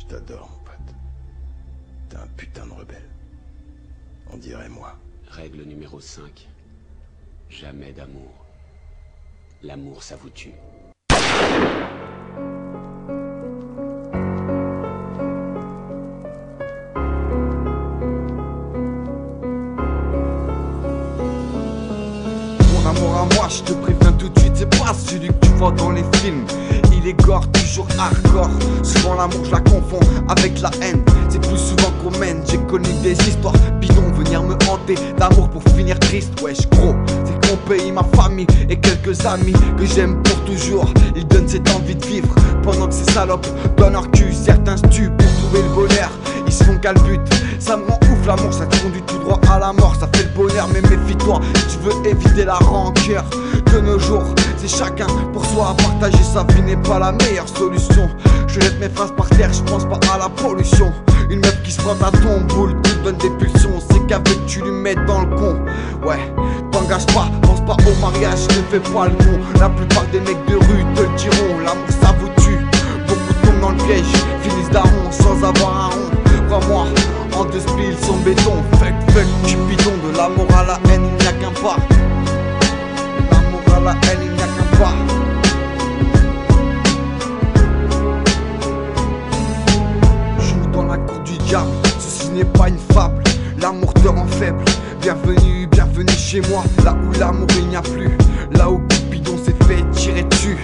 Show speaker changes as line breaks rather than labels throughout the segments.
Je t'adore, mon pote. T'es un putain de rebelle. On dirait moi.
Règle numéro 5. Jamais d'amour. L'amour, ça vous tue.
Mon amour à moi, je te préviens tout de suite, c'est pas celui que tu vois dans les films. Il est gore, toujours hardcore. Souvent l'amour je la confonds avec la haine. C'est plus souvent qu'on mène. J'ai connu des histoires bidons venir me hanter. D'amour pour finir triste, wesh gros. C'est mon pays, ma famille et quelques amis que j'aime pour toujours. Ils donnent cette envie de vivre pendant que ces salopes donnent leur cul. Certains se tuent pour trouver le bonheur. Ils se font calbut. Ça me rend ouf l'amour, ça te conduit tout droit à la mort. Ça fait le bonheur mais méfie-toi si tu veux éviter la rancœur. De nos jours, c'est chacun pour soi. Partager sa vie n'est pas la meilleure solution. Je laisse mes phrases par terre, je pense pas à la pollution. Une meuf qui se frotte à ton boule, te donne des pulsions. C'est qu'avec tu lui mets dans le con. Ouais, t'engages pas, pense pas au mariage, ne fais pas le con. La plupart des mecs de rue te le diront, l'amour ça vous tue. Beaucoup tombent dans le piège, finissent daron sans avoir un rond. Crois-moi, en deux spills son béton. Fuck, Cupidon, de l'amour à la haine, il n'y a qu'un pas. De l'amour à la haine, il n'y a qu'un pas. Joue dans la cour du diable, ceci n'est pas une fable. L'amour te rend faible. Bienvenue, bienvenue chez moi, là où l'amour il n'y a plus. Là où Cupidon s'est fait tirer dessus.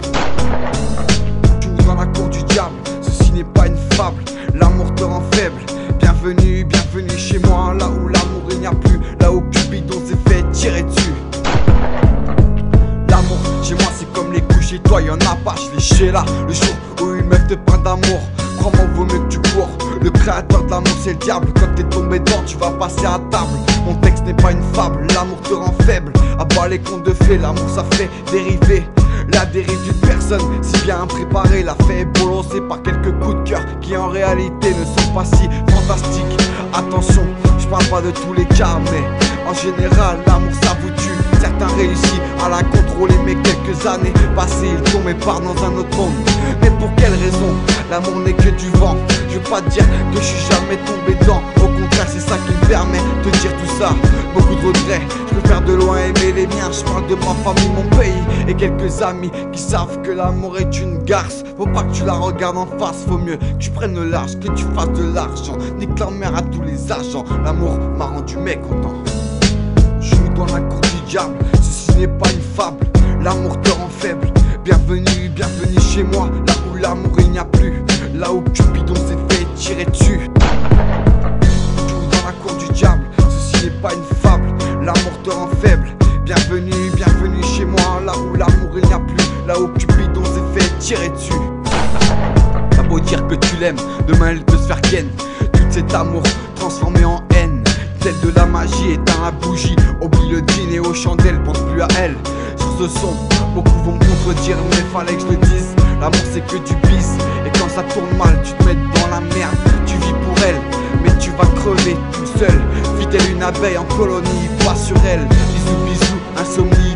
Joue dans la cour du diable, ceci n'est pas une fable. L'amour te rend faible. Bienvenue, bienvenue chez moi, là où l'amour il n'y a plus. Là où Cupidon s'est fait tirer dessus. L'amour chez moi c'est comme les coups chez toi, y'en a pas, je l'ai chez là. Le jour où une meuf te prend d'amour, crois-moi vaut mieux que tu cours. Le créateur de l'amour c'est le diable, quand t'es tombé dedans tu vas passer à table. Mon texte n'est pas une fable, l'amour te rend faible. À bas les contes de fées, l'amour ça fait dériver. La dérive d'une personne si bien préparée l'a fait bolosser par quelques coups de cœur qui en réalité ne sont pas si fantastiques. Attention, je parle pas de tous les cas mais en général l'amour ça vous tue. Certains réussissent à la contrôler mais quelques années passées ils tombent et partent dans un autre monde. Mais pour quelle raison? L'amour n'est que du vent. Je veux pas te dire que je suis jamais tombé dedans. Au contraire c'est ça qui me permet de dire tout ça. Beaucoup de regrets, je préfère de loin aimer les miens. Je parle de ma famille, mon pays et quelques amis qui savent que l'amour est une garce. Faut pas que tu la regardes en face, faut mieux que tu prennes le large, que tu fasses de l'argent. Nique leur mère à tous les agents. L'amour m'a rendu mécontent. Joue dans la cour du diable, ceci n'est pas une fable. L'amour te rend faible. Bienvenue, bienvenue chez moi, là où l'amour il n'y a plus. Là où Cupidon s'est fait tirer dessus. Joue dans la cour du diable, ceci n'est pas une fable. L'amour te rend faible. Bienvenue, bienvenue chez moi, là où l'amour il n'y a plus. Là où Cupidon s'est fait tirer dessus. T'as beau dire que tu l'aimes, demain elle peut se faire ken. Tout cet amour transformé en haine. Celle de la magie, éteins la bougie. Oublie le dîner aux chandelles, pense plus à elle. Sur ce son, beaucoup vont me contredire, mais fallait que je le dise. L'amour c'est que du bis, et quand ça tourne mal, tu te mets dans la merde. Tu vis pour elle, mais tu vas crever tout seul. Fidèle une abeille en colonie, pas sur elle. Bisous bisous, insomnie